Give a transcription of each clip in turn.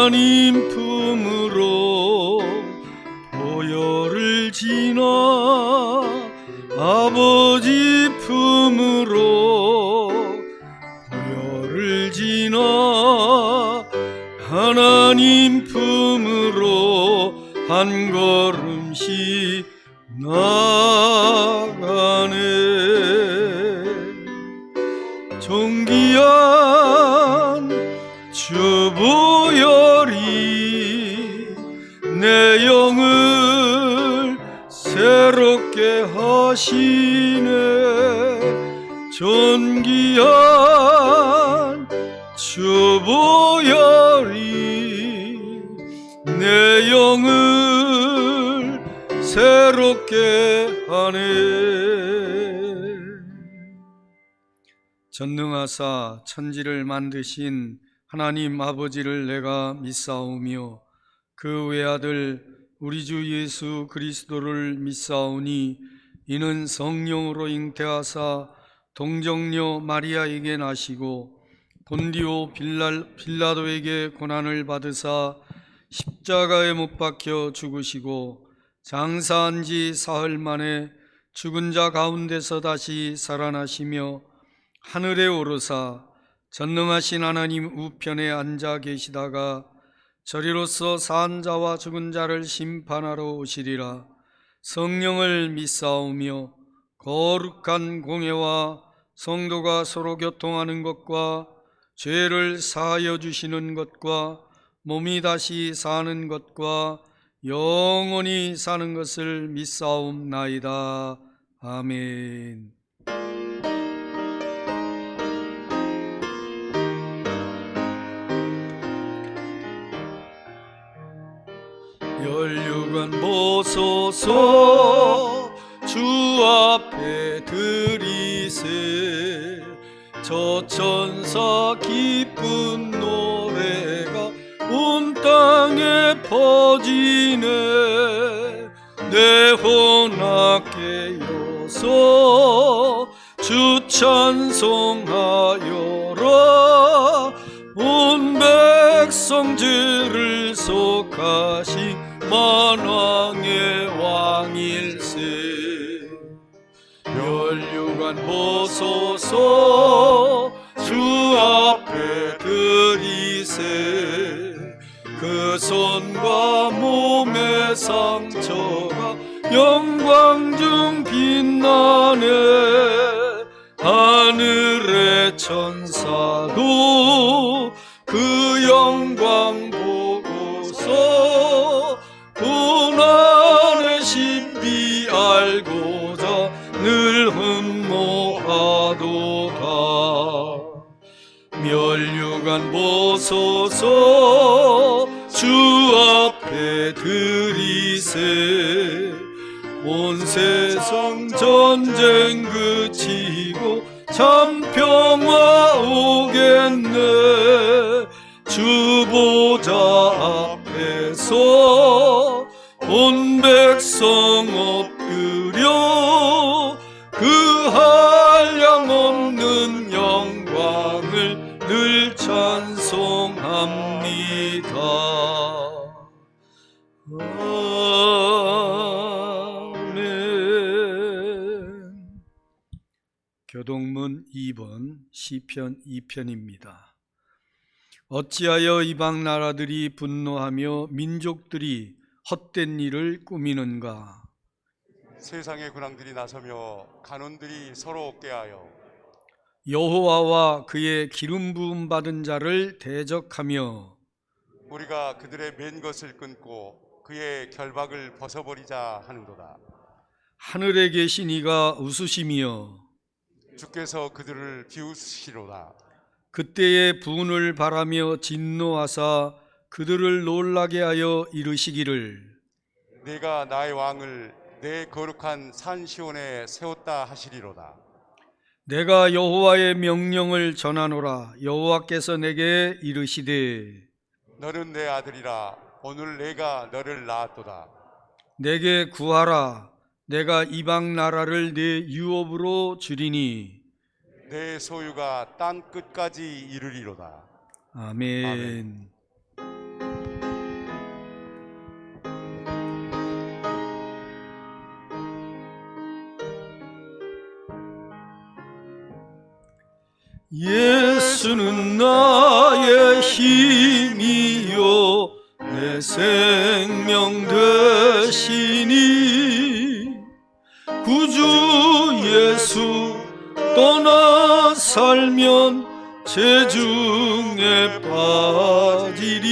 하나님 품으로 보혈을 지나 아버지 품으로 보혈을 지나 하나님 품으로 한 걸음씩 나가네. 존귀한 주 보혈이 내 영을 새롭게 하시네. 존귀한 주 보혈이 내 영을 새롭게 하네. 전능하사 천지를 만드신 하나님 아버지를 내가 믿사오며 그 외아들 우리 주 예수 그리스도를 믿사오니 이는 성령으로 잉태하사 동정녀 마리아에게 나시고 본디오 빌라도에게 고난을 받으사 십자가에 못 박혀 죽으시고 장사한 지 사흘 만에 죽은 자 가운데서 다시 살아나시며 하늘에 오르사 전능하신 하나님 우편에 앉아 계시다가 저리로서 산 자와 죽은 자를 심판하러 오시리라. 성령을 믿사오며 거룩한 공회와 성도가 서로 교통하는 것과 죄를 사하여 주시는 것과 몸이 다시 사는 것과 영원히 사는 것을 믿사옵나이다. 아멘. 혈육은 보소서 주 앞에 드리세. 저 천사 기쁜 노래가 온 땅에 퍼지네. 내 혼합계여서 주 찬송하여라. 온 백성 죄를 속하신 만왕의 왕일세. 혈육안 보소서 주 앞에 드리세. 그 손과 몸의 상처가 영광 중 빛나네. 하늘의 천사도 그 영광 보고서 고난의 신비 알고자 늘 흠모하도다. 멸류관 보소서 주 앞에 드리세. 온 세상 전쟁 그치고 참 평화 오겠네. 주 보좌 앞에서 온 백성 엎드려 그 한량없는 영광을 늘 찬송합니다. 아멘. 교동문 2번 시편 2편입니다. 어찌하여 이방 나라들이 분노하며 민족들이 헛된 일을 꾸미는가? 세상의 군왕들이 나서며 간원들이 서로 꾀하여 여호와와 그의 기름 부음 받은 자를 대적하며 우리가 그들의 맨 것을 끊고 그의 결박을 벗어버리자 하는도다. 하늘에 계신 이가 웃으시며 주께서 그들을 비웃으시로다. 그때의 분을 바라며 진노하사 그들을 놀라게 하여 이르시기를 내가 나의 왕을 내 거룩한 산 시온에 세웠다 하시리로다. 내가 여호와의 명령을 전하노라. 여호와께서 내게 이르시되 너는 내 아들이라. 오늘 내가 너를 낳았도다. 내게 구하라. 내가 이방 나라를 내 유업으로 주리니 내 소유가 땅 끝까지 이르리로다. 아멘. 아멘. 예수는 나의 힘이요 내 생명 되시니 구주 예수 떠나 살면 재중에 빠지리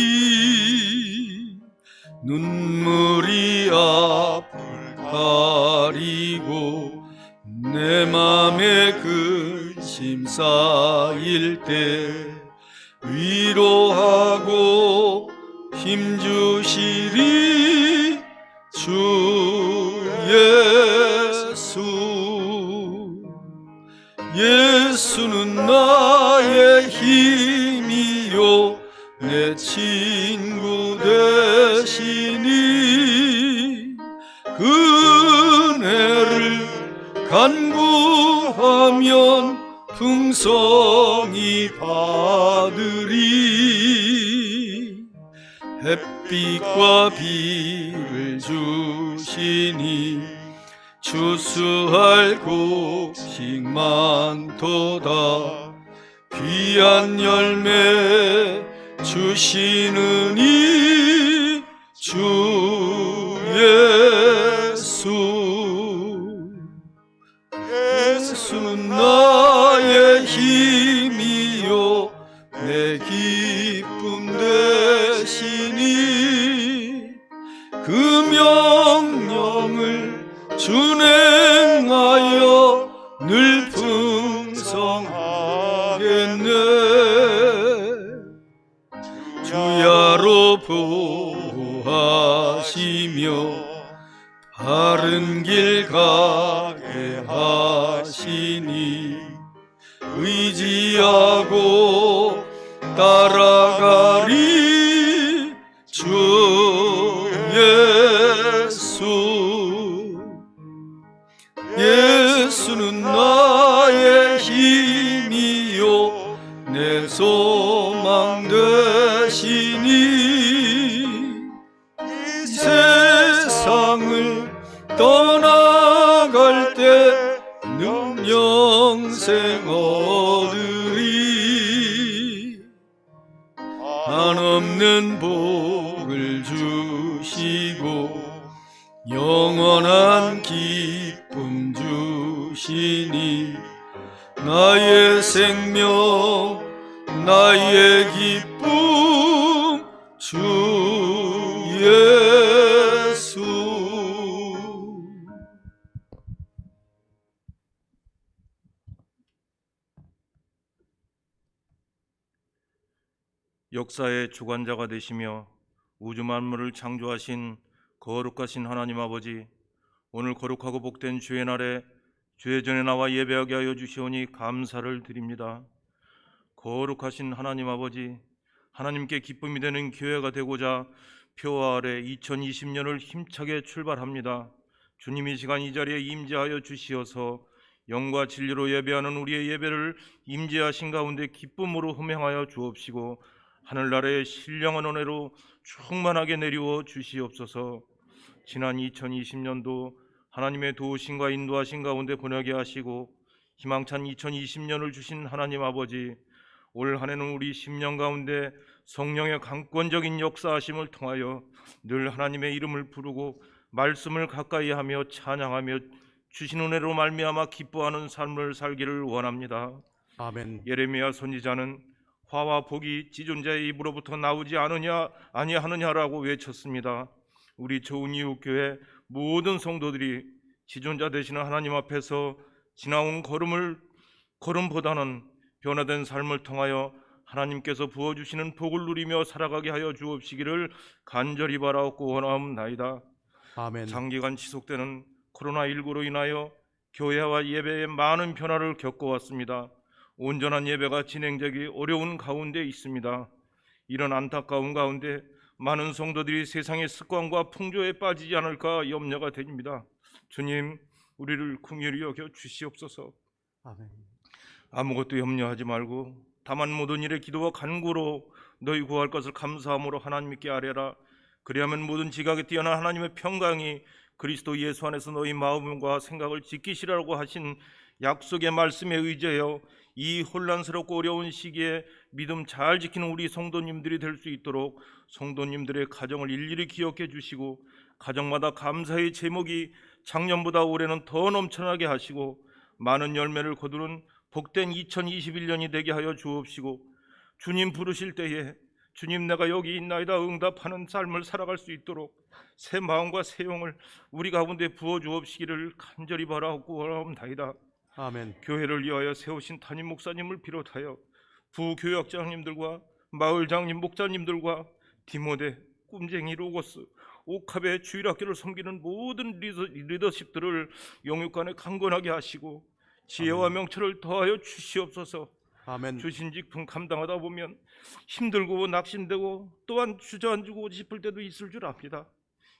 눈물이 앞을 가리고 내 맘에 근심 쌓일 때 위로하고 힘주시리 주 예수 예수는 나의 힘이요 내 친구 되시니 그 은혜를 간구하면 풍성히 받으리 햇빛과 비를 주시니 추수할 곡식 많도다 귀한 열매 주시느니 주 예수는 나의 힘이요 내 기쁨 되시니 그 명령을 준행하여 늘 풍성하겠네 주야로 보호하시며 바른 길 가게 하시니 의지하고 따라가리 주 예수는 나의 힘이요 내 소망 되시니 이 세상을 떠나갈 때 는 영생 얻으리 한없는 복을 주시고 영원한 기쁨 주시니 나의 생명 나의 기쁨 주 예수 역사의 주관자가 되시며 우주 만물을 창조하신 거룩하신 하나님 아버지, 오늘 거룩하고 복된 주의 날에 주의 전에 나와 예배하게 하여 주시오니 감사를 드립니다. 거룩하신 하나님 아버지, 하나님께 기쁨이 되는 교회가 되고자 표와 아래 2020년을 힘차게 출발합니다. 주님 이 시간 이 자리에 임재하여 주시어서 영과 진리로 예배하는 우리의 예배를 임재하신 가운데 기쁨으로 흠행하여 주옵시고 하늘나라의 신령한 은혜로 충만하게 내리워 주시옵소서. 지난 2020년도 하나님의 도우심과 인도하신 가운데 보내게 하시고 희망찬 2020년을 주신 하나님 아버지, 올 한 해는 우리 10년 가운데 성령의 강권적인 역사하심을 통하여 늘 하나님의 이름을 부르고 말씀을 가까이 하며 찬양하며 주신 은혜로 말미암아 기뻐하는 삶을 살기를 원합니다. 아멘. 예레미야 선지자는 화와 복이 지존자의 입으로부터 나오지 아니하느냐라고 외쳤습니다. 우리 좋은 이웃 교회 모든 성도들이 지존자 되시는 하나님 앞에서 지나온 걸음보다는 변화된 삶을 통하여 하나님께서 부어주시는 복을 누리며 살아가게 하여 주옵시기를 간절히 바라옵고 원하옵나이다. 아멘. 장기간 지속되는 코로나19로 인하여 교회와 예배에 많은 변화를 겪어왔습니다. 온전한 예배가 진행되기 어려운 가운데 있습니다. 이런 안타까운 가운데 많은 성도들이 세상의 습관과 풍조에 빠지지 않을까 염려가 됩니다. 주님, 우리를 긍휼히 여겨 주시옵소서. 아멘. 아무것도 염려하지 말고 다만 모든 일에 기도와 간구로 너희 구할 것을 감사함으로 하나님께 아뢰라. 그리하면 모든 지각에 뛰어난 하나님의 평강이 그리스도 예수 안에서 너희 마음과 생각을 지키시라고 하신 약속의 말씀에 의지하여 이 혼란스럽고 어려운 시기에 믿음 잘 지키는 우리 성도님들이 될 수 있도록 성도님들의 가정을 일일이 기억해 주시고 가정마다 감사의 제목이 작년보다 올해는 더 넘쳐나게 하시고 많은 열매를 거두는 복된 2021년이 되게 하여 주옵시고 주님 부르실 때에 주님 내가 여기 있나이다 응답하는 삶을 살아갈 수 있도록 새 마음과 새 영을 우리 가운데 부어 주옵시기를 간절히 바라옵나이다. 아멘. 교회를 위하여 세우신 담임 목사님을 비롯하여 부교역장님들과 마을장님 목자님들과 디모데, 꿈쟁이 로고스, 옥합의 주일학교를 섬기는 모든 리더십들을 영육간에 강건하게 하시고 지혜와 명철을 더하여 주시옵소서. 아멘. 주신 직분 감당하다 보면 힘들고 낙심되고 또한 주저앉고 싶을 때도 있을 줄 압니다.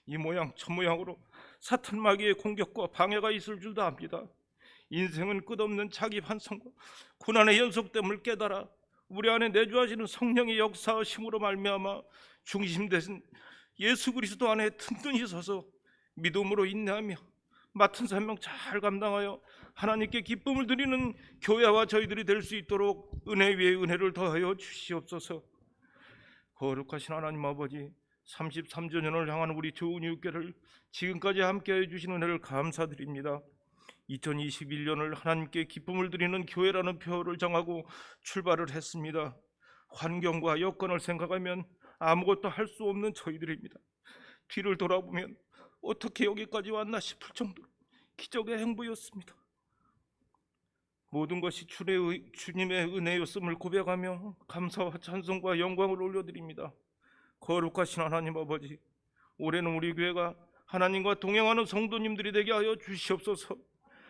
이 모양 저 모양으로 사탄 마귀의 공격과 방해가 있을 줄도 압니다. 인생은 끝없는 자기 반성과 고난의 연속됨을 깨달아 우리 안에 내주하시는 성령의 역사하심으로 말미암아 중심되신 예수 그리스도 안에 튼튼히 서서 믿음으로 인내하며 맡은 사명 잘 감당하여 하나님께 기쁨을 드리는 교회와 저희들이 될 수 있도록 은혜 위에 은혜를 더하여 주시옵소서. 거룩하신 하나님 아버지, 33주년을 향한 우리 좋은 육교를 지금까지 함께해 주신 은혜를 감사드립니다. 2021년을 하나님께 기쁨을 드리는 교회라는 표어를 정하고 출발을 했습니다. 환경과 여건을 생각하면 아무것도 할 수 없는 저희들입니다. 뒤를 돌아보면 어떻게 여기까지 왔나 싶을 정도로 기적의 행보였습니다. 모든 것이 주님의 은혜였음을 고백하며 감사와 찬송과 영광을 올려드립니다. 거룩하신 하나님 아버지, 올해는 우리 교회가 하나님과 동행하는 성도님들이 되게 하여 주시옵소서.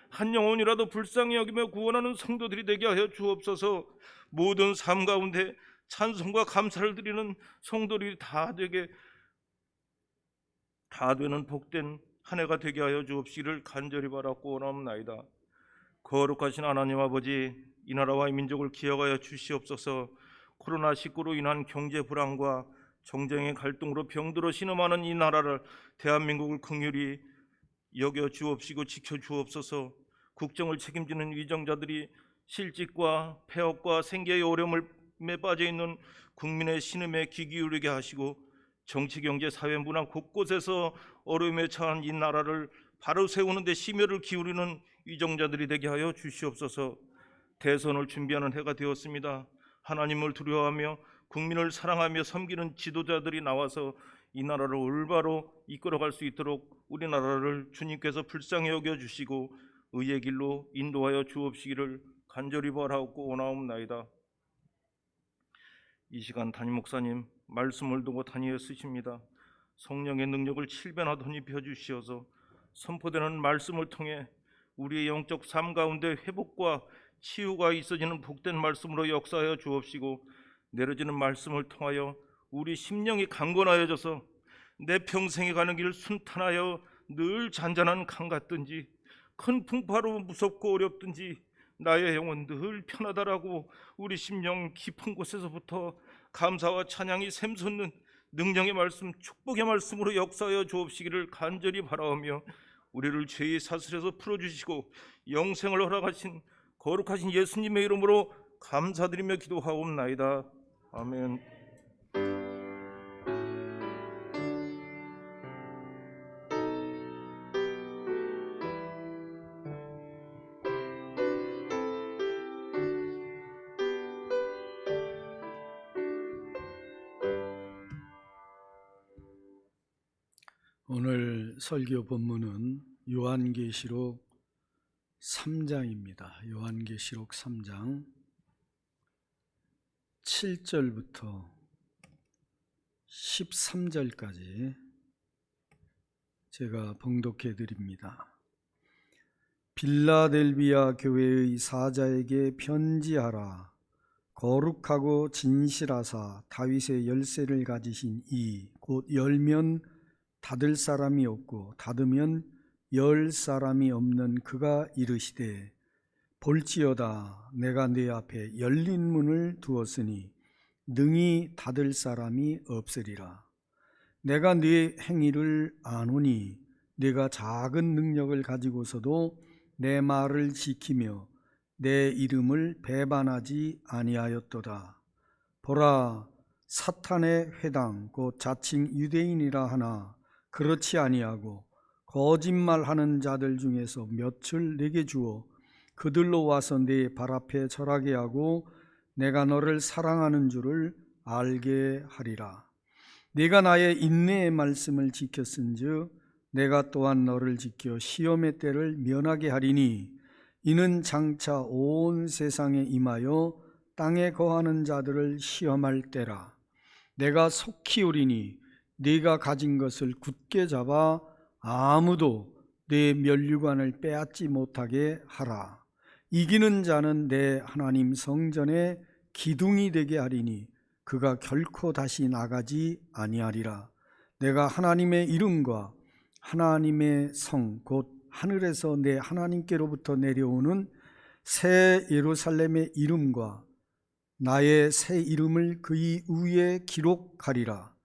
한 영혼이라도 불쌍히 여기며 구원하는 성도들이 되게 하여 주옵소서. 모든 삶 가운데 찬송과 감사를 드리는 성도들이 다 되는 복된 한 해가 되게 하여 주옵시기를 간절히 바라고 원하옵나이다. 거룩하신 하나님 아버지, 이 나라와 이 민족을 기억하여 주시옵소서. 코로나19로 인한 경제 불안과 정쟁의 갈등으로 병들어 신음하는 이 나라를 대한민국을 긍휼히 여겨 주옵시고 지켜 주옵소서. 국정을 책임지는 위정자들이 실직과 폐업과 생계의 어려움에 빠져 있는 국민의 신음에 귀 기울이게 하시고 정치, 경제, 사회, 문화 곳곳에서 어려움에 처한 이 나라를 바로 세우는 데 심혈을 기울이는 위정자들이 되게 하여 주시옵소서. 대선을 준비하는 해가 되었습니다. 하나님을 두려워하며 국민을 사랑하며 섬기는 지도자들이 나와서 이 나라를 올바로 이끌어갈 수 있도록 우리나라를 주님께서 불쌍히 여겨주시고 의의 길로 인도하여 주옵시기를 간절히 바라옵고 원하옵나이다. 이 시간 담임 목사님 말씀을 두고 다니어 쓰십니다. 성령의 능력을 칠변하더니 펴주시어서 선포되는 말씀을 통해 우리의 영적 삶 가운데 회복과 치유가 있어지는 복된 말씀으로 역사하여 주옵시고 내려지는 말씀을 통하여 우리 심령이 강건하여져서 내 평생에 가는 길 순탄하여 늘 잔잔한 강 같든지 큰 풍파로 무섭고 어렵든지 나의 영혼 늘 편하다라고 우리 심령 깊은 곳에서부터 감사와 찬양이 샘솟는 능력의 말씀, 축복의 말씀으로 역사하여 주옵시기를 간절히 바라오며 우리를 죄의 사슬에서 풀어주시고 영생을 허락하신 거룩하신 예수님의 이름으로 감사드리며 기도하옵나이다. 아멘. 오늘 설교 본문은 요한계시록 3장입니다. 요한계시록 3장 7절부터 13절까지 제가 봉독해 드립니다. 빌라델비아 교회의 사자에게 편지하라. 거룩하고 진실하사 다윗의 열쇠를 가지신 이 곧 열면 닫을 사람이 없고 닫으면 열 사람이 없는 그가 이르시되 볼지어다 내가 네 앞에 열린 문을 두었으니 능히 닫을 사람이 없으리라. 내가 네 행위를 아노니 네가 작은 능력을 가지고서도 내 말을 지키며 내 이름을 배반하지 아니하였도다. 보라, 사탄의 회당 곧 자칭 유대인이라 하나 그렇지 아니하고 거짓말하는 자들 중에서 몇을 내게 주어 그들로 와서 네 발 앞에 절하게 하고 내가 너를 사랑하는 줄을 알게 하리라. 네가 나의 인내의 말씀을 지켰은즉 내가 또한 너를 지켜 시험의 때를 면하게 하리니 이는 장차 온 세상에 임하여 땅에 거하는 자들을 시험할 때라. 내가 속히 오리니 네가 가진 것을 굳게 잡아 아무도 네 면류관을 빼앗지 못하게 하라. 이기는 자는 내 하나님 성전에 기둥이 되게 하리니 그가 결코 다시 나가지 아니하리라. 내가 하나님의 이름과 하나님의 성 곧 하늘에서 내 하나님께로부터 내려오는 새 예루살렘의 이름과 나의 새 이름을 그의 위에 기록하리라.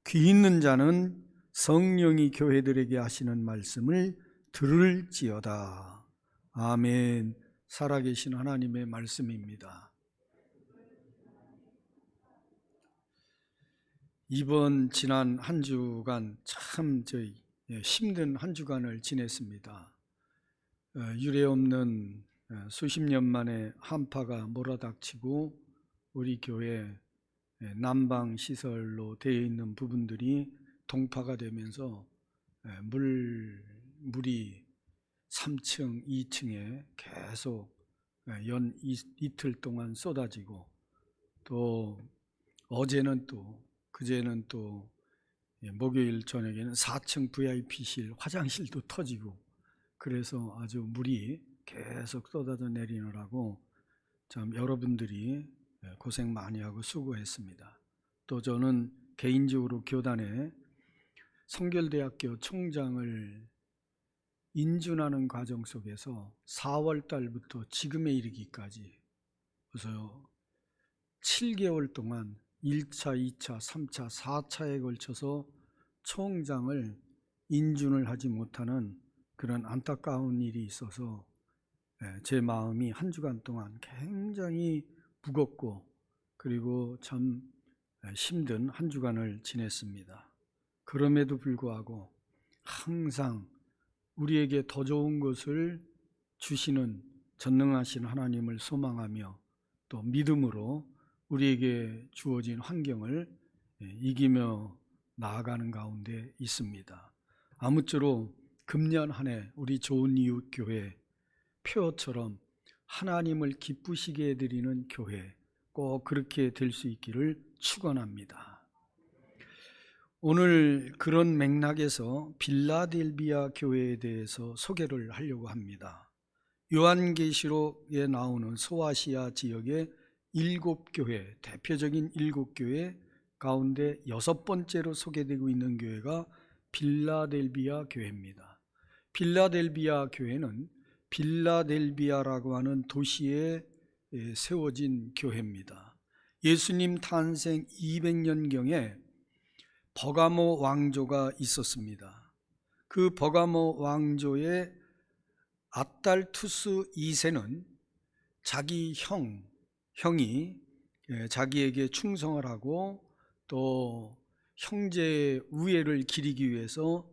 귀 있는 자는 성령이 교회들에게 하시는 말씀을 들을지어다. 아멘. 살아계신 하나님의 말씀입니다. 이번 지난 한 주간 참 힘든 한 주간을 지냈습니다. 유례없는 수십 년 만에 한파가 몰아닥치고 우리 교회 난방 시설로 되어 있는 부분들이 동파가 되면서 물이 3층, 2층에 계속 연 이틀 동안 쏟아지고 또 어제는 또 그제는 또 목요일 저녁에는 4층 VIP실 화장실도 터지고 그래서 아주 물이 계속 쏟아져 내리느라고 참 여러분들이 고생 많이 하고 수고했습니다. 또 저는 개인적으로 교단에 성결대학교 총장을 인준하는 과정 속에서 4월 달부터 지금에 이르기까지 그래서 7개월 동안 1차, 2차, 3차, 4차에 걸쳐서 총장을 인준을 하지 못하는 그런 안타까운 일이 있어서 제 마음이 한 주간 동안 굉장히 무겁고 그리고 참 힘든 한 주간을 지냈습니다. 그럼에도 불구하고 항상 우리에게 더 좋은 것을 주시는 전능하신 하나님을 소망하며 또 믿음으로 우리에게 주어진 환경을 이기며 나아가는 가운데 있습니다. 아무쪼록 금년 한 해 우리 좋은 이웃 교회 표처럼 하나님을 기쁘시게 해드리는 교회 꼭 그렇게 될 수 있기를 축원합니다. 오늘 그런 맥락에서 빌라델비아 교회에 대해서 소개를 하려고 합니다. 요한계시록에 나오는 소아시아 지역의 7교회, 대표적인 7교회 가운데 6번째로 소개되고 있는 교회가 빌라델비아 교회입니다. 빌라델비아 교회는 빌라델비아라고 하는 도시에 세워진 교회입니다. 예수님 탄생 200년경에 버가모 왕조가 있었습니다. 그 버가모 왕조의 아달투스 2세는 자기 형이 자기에게 충성을 하고 또 형제의 우애를 기리기 위해서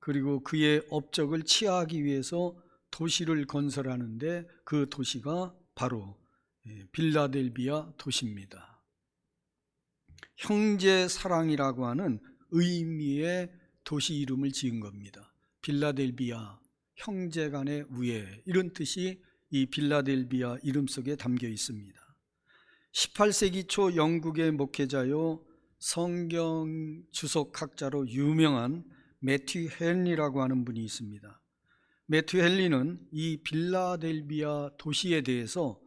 그리고 그의 업적을 치하하기 위해서 도시를 건설하는데 그 도시가 바로 빌라델비아 도시입니다. 형제 사랑이라고 하는 의미의 도시 이름을 지은 겁니다. 빌라델비아, 형제 간의 우애, 이런 뜻이 이 빌라델비아 이름 속에 담겨 있습니다. 18세기 초 영국의 목회자요 성경 주석학자로 유명한 매튜 헨리라고 하는 분이 있습니다. 매튜 헨리는 이 빌라델비아 도시에 대해서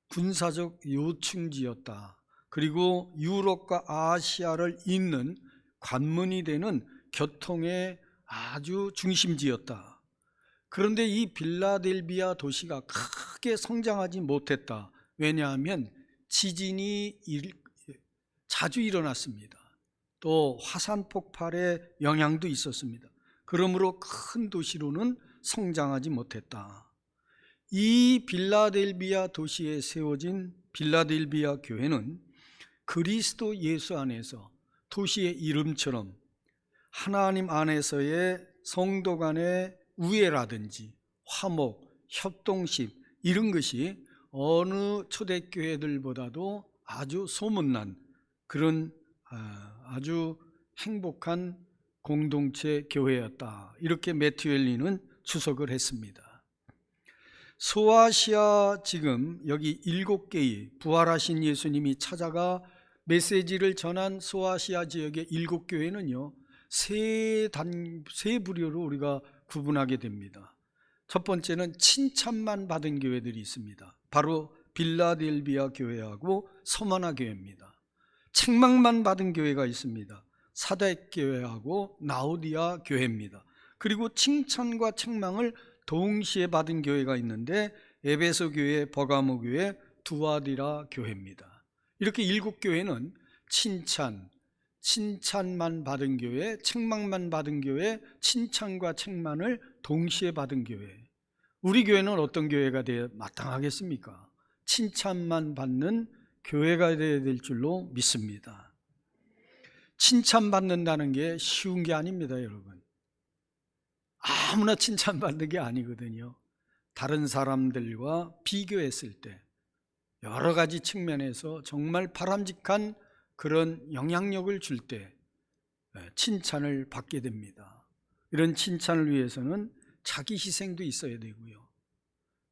군사적 요충지였다. 그리고 유럽과 아시아를 잇는 관문이 되는 교통의 아주 중심지였다. 그런데 이 빌라델비아 도시가 크게 성장하지 못했다. 왜냐하면 지진이 자주 일어났습니다. 또 화산 폭발의 영향도 있었습니다. 그러므로 큰 도시로는 성장하지 못했다. 이 빌라델비아 도시에 세워진 빌라델비아 교회는 그리스도 예수 안에서 도시의 이름처럼 하나님 안에서의 성도 간의 우애라든지 화목, 협동심 이런 것이 어느 초대교회들보다도 아주 소문난 그런 아주 행복한 공동체 교회였다. 이렇게 매튜 헨리는 추석을 했습니다. 소아시아 지금 여기 7개의 부활하신 예수님이 찾아가 메시지를 전한 소아시아 지역의 7교회는요 세 부류로 우리가 구분하게 됩니다. 첫 번째는 칭찬만 받은 교회들이 있습니다. 바로 빌라델비아 교회하고 서머나 교회입니다. 책망만 받은 교회가 있습니다. 사대 교회하고 나우디아 교회입니다. 그리고 칭찬과 책망을 동시에 받은 교회가 있는데 에베소 교회, 버가모 교회, 두아디라 교회입니다. 이렇게 7교회는 칭찬만 받은 교회, 책망만 받은 교회, 칭찬과 책망을 동시에 받은 교회. 우리 교회는 어떤 교회가 되어 마땅하겠습니까? 칭찬만 받는 교회가 되어야 될 줄로 믿습니다. 칭찬받는다는 게 쉬운 게 아닙니다, 여러분. 아무나 칭찬받는 게 아니거든요. 다른 사람들과 비교했을 때 여러 가지 측면에서 정말 바람직한 그런 영향력을 줄 때 칭찬을 받게 됩니다. 이런 칭찬을 위해서는 자기 희생도 있어야 되고요.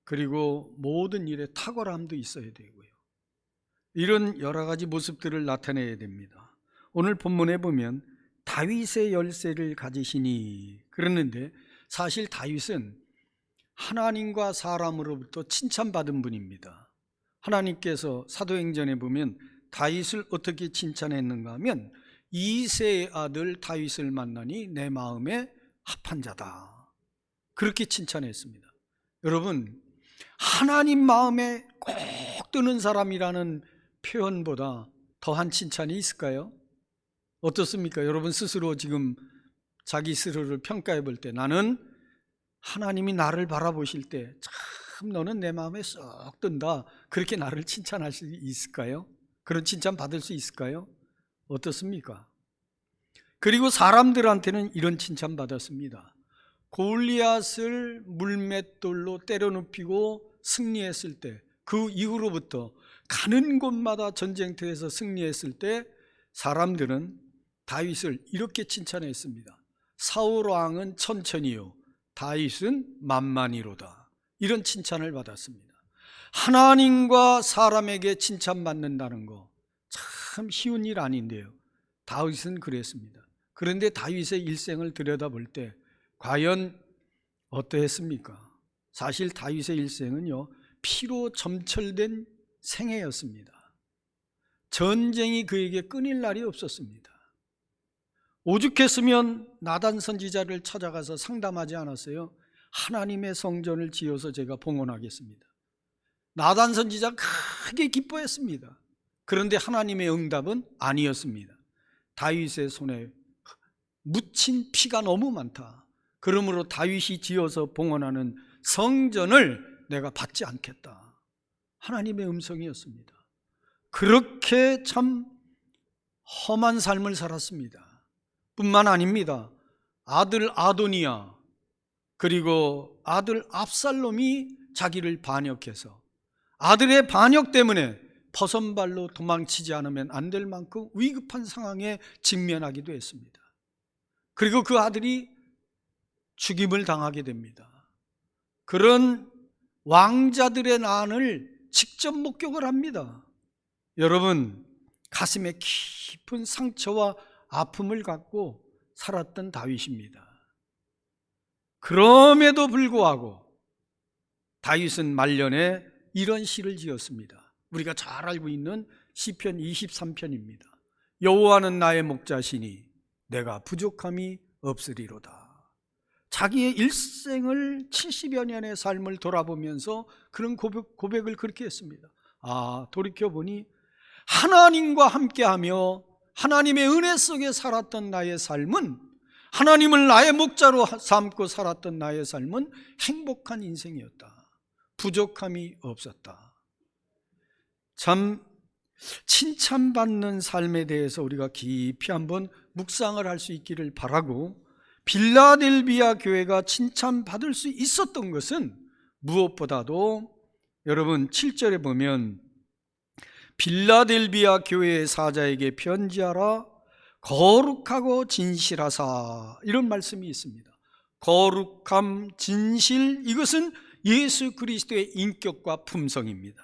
그리고 모든 일에 탁월함도 있어야 되고요. 이런 여러 가지 모습들을 나타내야 됩니다. 오늘 본문에 보면 다윗의 열쇠를 가지시니 그랬는데 사실 다윗은 하나님과 사람으로부터 칭찬받은 분입니다. 하나님께서 사도행전에 보면 다윗을 어떻게 칭찬했는가 하면 이새의 아들 다윗을 만나니 내 마음에 합한 자다. 그렇게 칭찬했습니다. 여러분, 하나님 마음에 꼭 드는 사람이라는 표현보다 더한 칭찬이 있을까요? 어떻습니까? 여러분 스스로 지금 자기 스스로를 평가해 볼 때 나는 하나님이 나를 바라보실 때 참 너는 내 마음에 쏙 든다. 그렇게 나를 칭찬할 수 있을까요? 그런 칭찬 받을 수 있을까요? 어떻습니까? 그리고 사람들한테는 이런 칭찬 받았습니다. 골리앗을 물맷돌로 때려 눕히고 승리했을 때 그 이후로부터 가는 곳마다 전쟁터에서 승리했을 때 사람들은 다윗을 이렇게 칭찬했습니다. 사울 왕은 천천히요 다윗은 만만히로다. 이런 칭찬을 받았습니다. 하나님과 사람에게 칭찬받는다는 거 참 쉬운 일 아닌데요. 다윗은 그랬습니다. 그런데 다윗의 일생을 들여다볼 때 과연 어떠했습니까? 사실 다윗의 일생은요 피로 점철된 생애였습니다. 전쟁이 그에게 끊일 날이 없었습니다. 오죽했으면 나단 선지자를 찾아가서 상담하지 않았어요? 하나님의 성전을 지어서 제가 봉헌하겠습니다. 나단 선지자 크게 기뻐했습니다. 그런데 하나님의 응답은 아니었습니다. 다윗의 손에 묻힌 피가 너무 많다. 그러므로 다윗이 지어서 봉헌하는 성전을 내가 받지 않겠다. 하나님의 음성이었습니다. 그렇게 참 험한 삶을 살았습니다. 뿐만 아닙니다. 아들 아도니아 그리고 아들 압살롬이 자기를 반역해서 아들의 반역 때문에 버선발로 도망치지 않으면 안 될 만큼 위급한 상황에 직면하기도 했습니다. 그리고 그 아들이 죽임을 당하게 됩니다. 그런 왕자들의 난을 직접 목격을 합니다. 여러분, 가슴에 깊은 상처와 아픔을 갖고 살았던 다윗입니다. 그럼에도 불구하고 다윗은 말년에 이런 시를 지었습니다. 우리가 잘 알고 있는 시편 23편입니다. 여호와는 나의 목자시니 내가 부족함이 없으리로다. 자기의 일생을 70여 년의 삶을 돌아보면서 그런 고백을 그렇게 했습니다. 돌이켜보니 하나님과 함께하며 하나님의 은혜 속에 살았던 나의 삶은 하나님을 나의 목자로 삼고 살았던 나의 삶은 행복한 인생이었다. 부족함이 없었다. 참 칭찬받는 삶에 대해서 우리가 깊이 한번 묵상을 할 수 있기를 바라고, 빌라델비아 교회가 칭찬받을 수 있었던 것은 무엇보다도 여러분 7절에 보면 빌라델비아 교회의 사자에게 편지하라, 거룩하고 진실하사, 이런 말씀이 있습니다. 거룩함, 진실, 이것은 예수 그리스도의 인격과 품성입니다.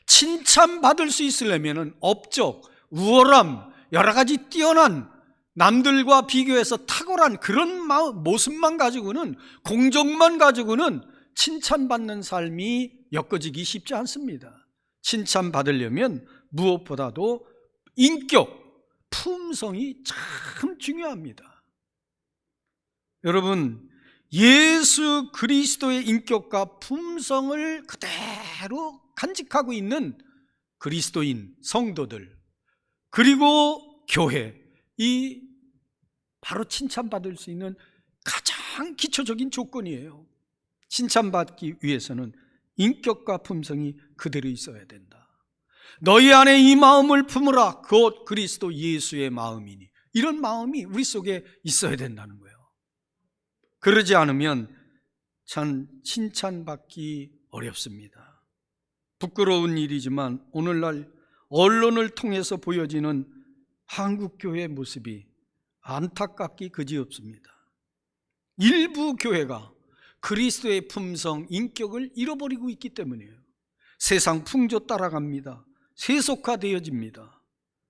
칭찬받을 수 있으려면 업적, 우월함, 여러 가지 뛰어난, 남들과 비교해서 탁월한 그런 모습만 가지고는, 공적만 가지고는 칭찬받는 삶이 엮어지기 쉽지 않습니다. 칭찬받으려면 무엇보다도 인격, 품성이 참 중요합니다. 여러분, 예수 그리스도의 인격과 품성을 그대로 간직하고 있는 그리스도인 성도들, 그리고 교회, 이 바로 칭찬받을 수 있는 가장 기초적인 조건이에요. 칭찬받기 위해서는 인격과 품성이 그대로 있어야 된다. 너희 안에 이 마음을 품으라, 곧 그리스도 예수의 마음이니, 이런 마음이 우리 속에 있어야 된다는 거예요. 그러지 않으면 참 칭찬받기 어렵습니다. 부끄러운 일이지만 오늘날 언론을 통해서 보여지는 한국교회 모습이 안타깝기 그지없습니다. 일부 교회가 그리스도의 품성, 인격을 잃어버리고 있기 때문이에요. 세상 풍조 따라갑니다. 세속화되어집니다.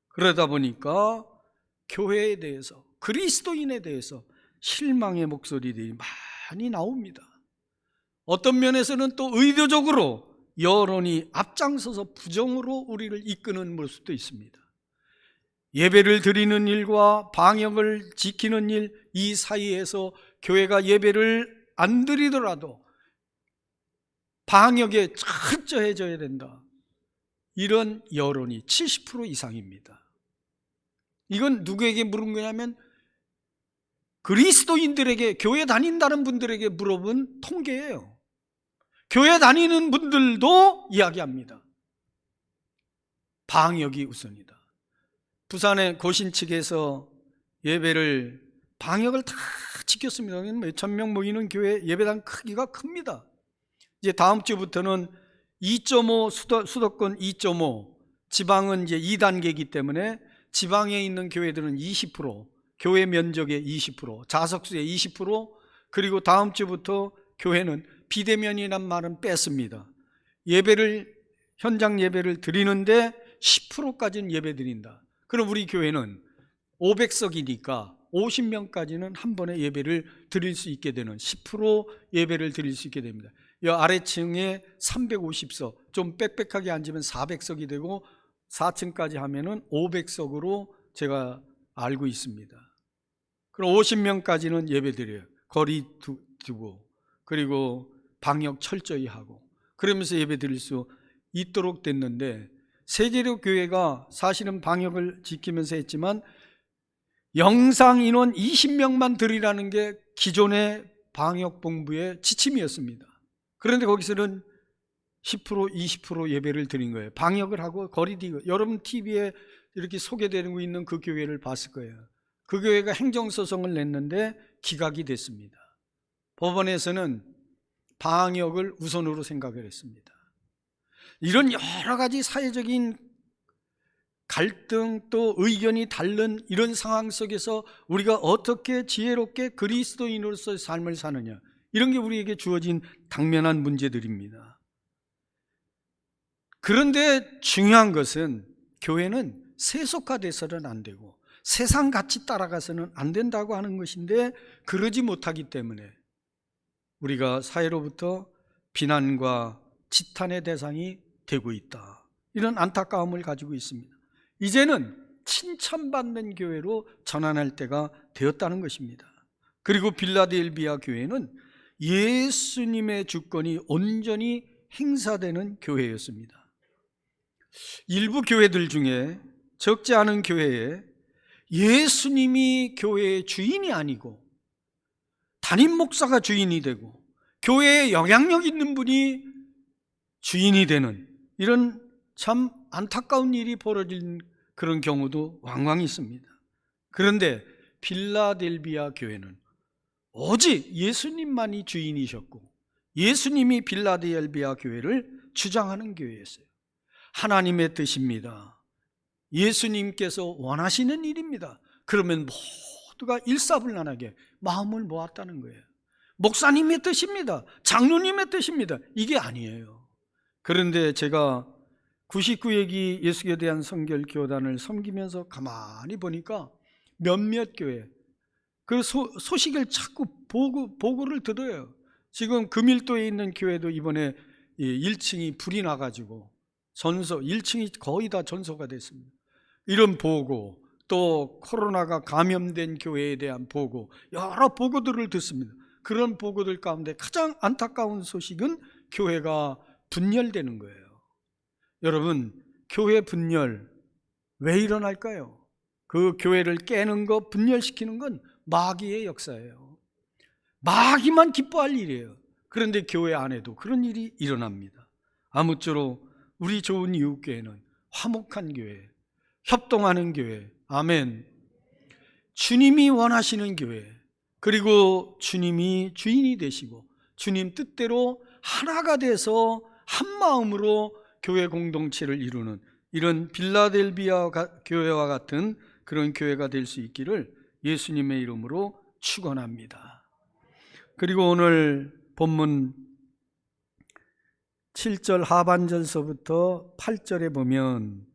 그러다 보니까 교회에 대해서, 그리스도인에 대해서 실망의 목소리들이 많이 나옵니다. 어떤 면에서는 또 의도적으로 여론이 앞장서서 부정으로 우리를 이끄는 모습도 있습니다. 예배를 드리는 일과 방역을 지키는 일, 이 사이에서 교회가 예배를 안 드리더라도 방역에 철저해져야 된다, 이런 여론이 70% 이상입니다. 이건 누구에게 물은 거냐면 그리스도인들에게, 교회 다닌다는 분들에게 물어본 통계예요. 교회 다니는 분들도 이야기합니다. 방역이 우선이다. 부산의 고신 측에서 예배를, 방역을 다 지켰습니다. 몇천 명 모이는 교회 예배당 크기가 큽니다. 이제 다음 주부터는 2.5 수도권 2.5, 지방은 이제 2단계이기 때문에 지방에 있는 교회들은 20%, 교회 면적의 20%, 자석수의 20%, 그리고 다음 주부터 교회는 비대면이란 말은 뺐습니다. 예배를, 현장 예배를 드리는데 10%까지는 예배 드린다. 그럼 우리 교회는 500석이니까 50명까지는 한 번에 예배를 드릴 수 있게 되는, 10% 예배를 드릴 수 있게 됩니다. 이 아래층에 350석, 좀 빽빽하게 앉으면 400석이 되고 4층까지 하면은 500석으로 제가 알고 있습니다. 그럼 50명까지는 예배 드려요. 거리 두고, 그리고 방역 철저히 하고, 그러면서 예배 드릴 수 있도록 됐는데, 세계로 교회가 사실은 방역을 지키면서 했지만 영상 인원 20명만 드리라는 게 기존의 방역본부의 지침이었습니다. 그런데 거기서는 10%, 20% 예배를 드린 거예요. 방역을 하고 거리두기. 여러분 TV에 이렇게 소개되고 있는 그 교회를 봤을 거예요. 그 교회가 행정소송을 냈는데 기각이 됐습니다. 법원에서는 방역을 우선으로 생각을 했습니다. 이런 여러 가지 사회적인 갈등, 또 의견이 다른 이런 상황 속에서 우리가 어떻게 지혜롭게 그리스도인으로서의 삶을 사느냐, 이런 게 우리에게 주어진 당면한 문제들입니다. 그런데 중요한 것은 교회는 세속화돼서는 안 되고 세상 가치 따라가서는 안 된다고 하는 것인데, 그러지 못하기 때문에 우리가 사회로부터 비난과 지탄의 대상이 되고 있다, 이런 안타까움을 가지고 있습니다. 이제는 칭찬받는 교회로 전환할 때가 되었다는 것입니다. 그리고 빌라델비아 교회는 예수님의 주권이 온전히 행사되는 교회였습니다. 일부 교회들 중에, 적지 않은 교회에 예수님이 교회의 주인이 아니고 담임 목사가 주인이 되고 교회에 영향력 있는 분이 주인이 되는 이런 참 안타까운 일이 벌어진 그런 경우도 왕왕 있습니다. 그런데 필라델비아 교회는 오직 예수님만이 주인이셨고 예수님이 필라델비아 교회를 주장하는 교회였어요. 하나님의 뜻입니다. 예수님께서 원하시는 일입니다. 그러면 모두가 일사불란하게 마음을 모았다는 거예요. 목사님의 뜻입니다. 장로님의 뜻입니다. 이게 아니에요. 그런데 제가 99회기 예수에 대한 성결교단을 섬기면서 가만히 보니까 몇몇 교회 그 소식을 자꾸 보고를 들어요. 지금 금일도에 있는 교회도 이번에 1층이 불이 나가지고 1층이 거의 다 전소가 됐습니다. 이런 보고, 또 코로나가 감염된 교회에 대한 보고, 여러 보고들을 듣습니다. 그런 보고들 가운데 가장 안타까운 소식은 교회가 분열되는 거예요. 여러분, 교회 분열 왜 일어날까요? 그 교회를 깨는 것, 분열시키는 건 마귀의 역사예요. 마귀만 기뻐할 일이에요. 그런데 교회 안에도 그런 일이 일어납니다. 아무쪼록 우리 좋은 이웃교회는 화목한 교회, 협동하는 교회, 아멘. 주님이 원하시는 교회, 그리고 주님이 주인이 되시고 주님 뜻대로 하나가 돼서 한 마음으로 교회 공동체를 이루는 이런 빌라델비아 교회와 같은 그런 교회가 될 수 있기를 예수님의 이름으로 축원합니다. 그리고 오늘 본문 7절 하반절서부터 8절에 보면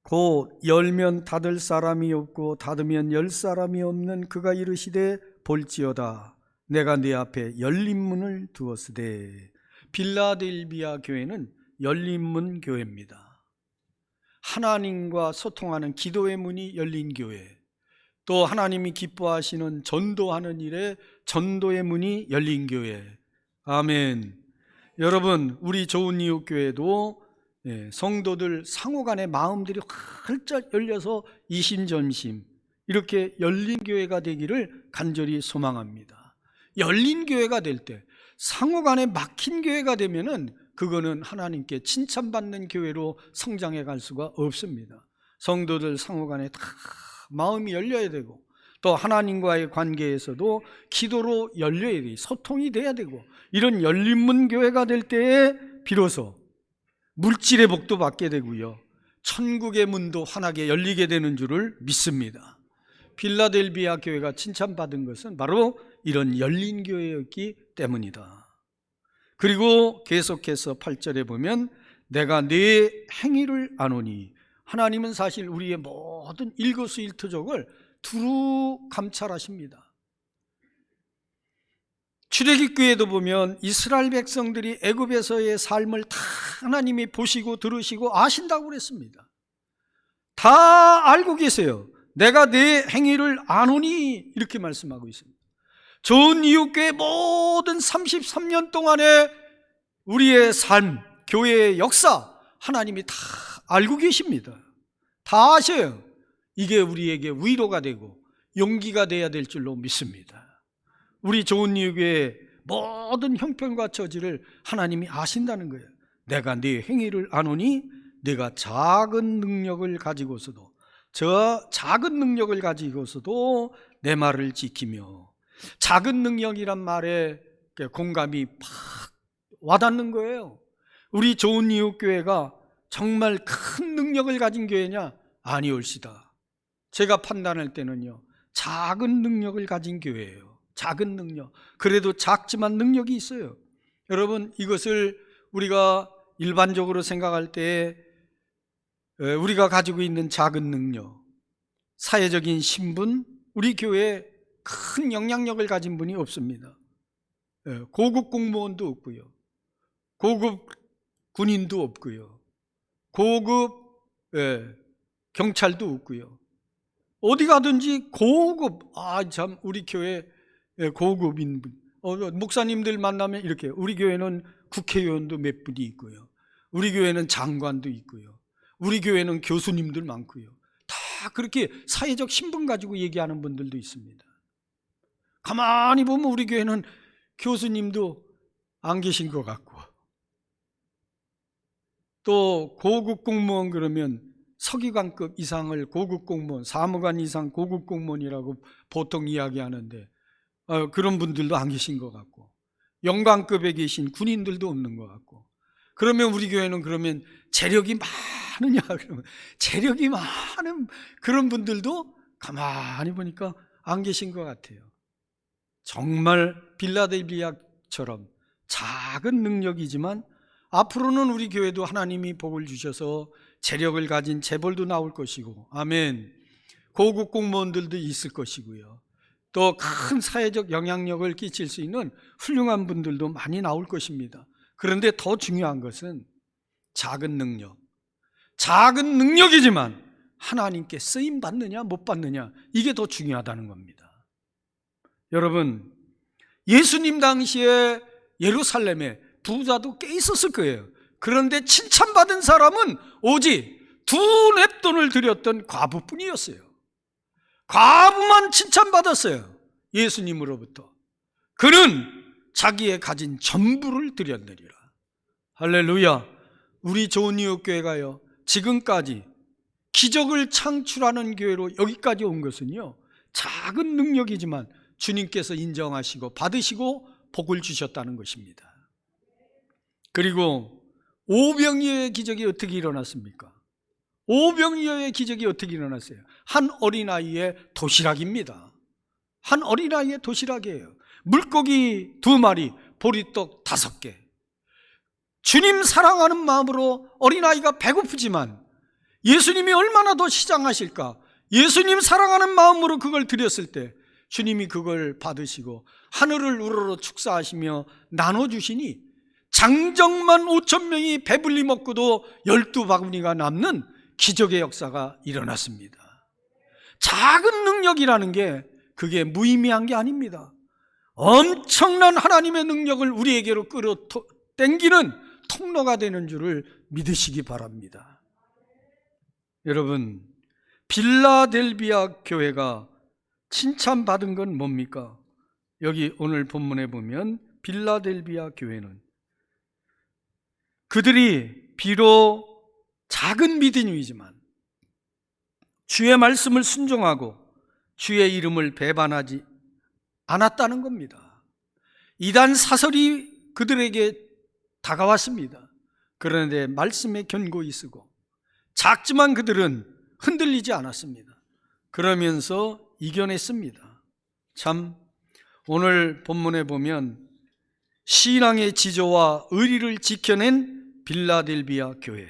곧 열면 닫을 사람이 없고 닫으면 열 사람이 없는 그가 이르시되 볼지어다 내가 네 앞에 열린 문을 두었으되. 빌라델비아 교회는 열린 문 교회입니다. 하나님과 소통하는 기도의 문이 열린 교회, 또 하나님이 기뻐하시는 전도하는 일에 전도의 문이 열린 교회. 아멘. 여러분, 우리 좋은 이웃 교회도 성도들 상호간의 마음들이 활짝 열려서 이심전심 이렇게 열린 교회가 되기를 간절히 소망합니다. 열린 교회가 될 때, 상호간에 막힌 교회가 되면은 그거는 하나님께 칭찬받는 교회로 성장해 갈 수가 없습니다. 성도들 상호간에 다 마음이 열려야 되고, 또 하나님과의 관계에서도 기도로 열려야 돼, 소통이 돼야 되고, 이런 열린 문 교회가 될 때에 비로소 물질의 복도 받게 되고요, 천국의 문도 환하게 열리게 되는 줄을 믿습니다. 필라델비아 교회가 칭찬받은 것은 바로 이런 열린 교회였기 때문이다. 그리고 계속해서 8절에 보면 내가 네 행위를 아노니, 하나님은 사실 우리의 모든 일거수일투족을 두루 감찰하십니다. 출애굽기에도 보면 이스라엘 백성들이 애굽에서의 삶을 다 하나님이 보시고 들으시고 아신다고 그랬습니다. 다 알고 계세요. 내가 네 행위를 아노니 이렇게 말씀하고 있습니다. 좋은 이웃교회 모든 33년 동안의 우리의 삶, 교회의 역사 하나님이 다 알고 계십니다. 다 아셔요. 이게 우리에게 위로가 되고 용기가 돼야 될 줄로 믿습니다. 우리 좋은 이웃교회의 모든 형편과 처지를 하나님이 아신다는 거예요. 내가 네 행위를 아노니 네가 작은 능력을 가지고서도, 저 작은 능력을 가지고서도 내 말을 지키며. 작은 능력이란 말에 공감이 팍 와닿는 거예요. 우리 좋은 이웃 교회가 정말 큰 능력을 가진 교회냐? 아니올시다. 제가 판단할 때는요, 작은 능력을 가진 교회예요. 작은 능력. 그래도 작지만 능력이 있어요. 여러분, 이것을 우리가 일반적으로 생각할 때 우리가 가지고 있는 작은 능력, 사회적인 신분, 우리 교회에 큰 영향력을 가진 분이 없습니다. 고급 공무원도 없고요, 고급 군인도 없고요, 고급 경찰도 없고요. 어디 가든지 고급, 참 우리 교회 고급인 분, 목사님들 만나면 이렇게, 우리 교회는 국회의원도 몇 분이 있고요, 우리 교회는 장관도 있고요, 우리 교회는 교수님들 많고요. 다 그렇게 사회적 신분 가지고 얘기하는 분들도 있습니다. 가만히 보면 우리 교회는 교수님도 안 계신 것 같고, 또 고급 공무원 그러면 서기관급 이상을 고급 공무원, 사무관 이상 고급 공무원이라고 보통 이야기하는데 그런 분들도 안 계신 것 같고, 영관급에 계신 군인들도 없는 것 같고, 그러면 우리 교회는 그러면 재력이 많으냐? 그러면 재력이 많은 그런 분들도 가만히 보니까 안 계신 것 같아요. 정말 빌라델비아처럼 작은 능력이지만 앞으로는 우리 교회도 하나님이 복을 주셔서 재력을 가진 재벌도 나올 것이고, 아멘, 고급 공무원들도 있을 것이고요, 또 큰 사회적 영향력을 끼칠 수 있는 훌륭한 분들도 많이 나올 것입니다. 그런데 더 중요한 것은 작은 능력, 작은 능력이지만 하나님께 쓰임 받느냐 못 받느냐, 이게 더 중요하다는 겁니다. 여러분, 예수님 당시에 예루살렘에 부자도 꽤 있었을 거예요. 그런데 칭찬받은 사람은 오직 2렙돈을 드렸던 과부뿐이었어요. 과부만 칭찬받았어요, 예수님으로부터. 그는 자기의 가진 전부를 드렸느니라. 할렐루야. 우리 좋은이웃교회가요, 지금까지 기적을 창출하는 교회로 여기까지 온 것은요, 작은 능력이지만 주님께서 인정하시고 받으시고 복을 주셨다는 것입니다. 그리고 오병이어의 기적이 어떻게 일어났습니까? 오병이어의 기적이 어떻게 일어났어요? 한 어린아이의 도시락입니다. 한 어린아이의 도시락이에요. 물고기 2마리, 보리떡 5개. 주님 사랑하는 마음으로 어린아이가 배고프지만 예수님이 얼마나 더 시장하실까? 예수님 사랑하는 마음으로 그걸 드렸을 때 주님이 그걸 받으시고 하늘을 우러러 축사하시며 나눠주시니 장정만 5,000명이 배불리 먹고도 12바구니가 남는 기적의 역사가 일어났습니다. 작은 능력이라는 게 그게 무의미한 게 아닙니다. 엄청난 하나님의 능력을 우리에게로 끌어당기는 통로가 되는 줄을 믿으시기 바랍니다. 여러분, 빌라델비아 교회가 칭찬받은 건 뭡니까? 여기 오늘 본문에 보면 빌라델비아 교회는 그들이 비록 작은 믿음이지만 주의 말씀을 순종하고 주의 이름을 배반하지 않았다는 겁니다. 이단 사설이 그들에게 다가왔습니다. 그런데 말씀에 견고히 쓰고 작지만 그들은 흔들리지 않았습니다. 그러면서 이겨냈습니다. 참, 오늘 본문에 보면 신앙의 지조와 의리를 지켜낸 빌라델비아 교회,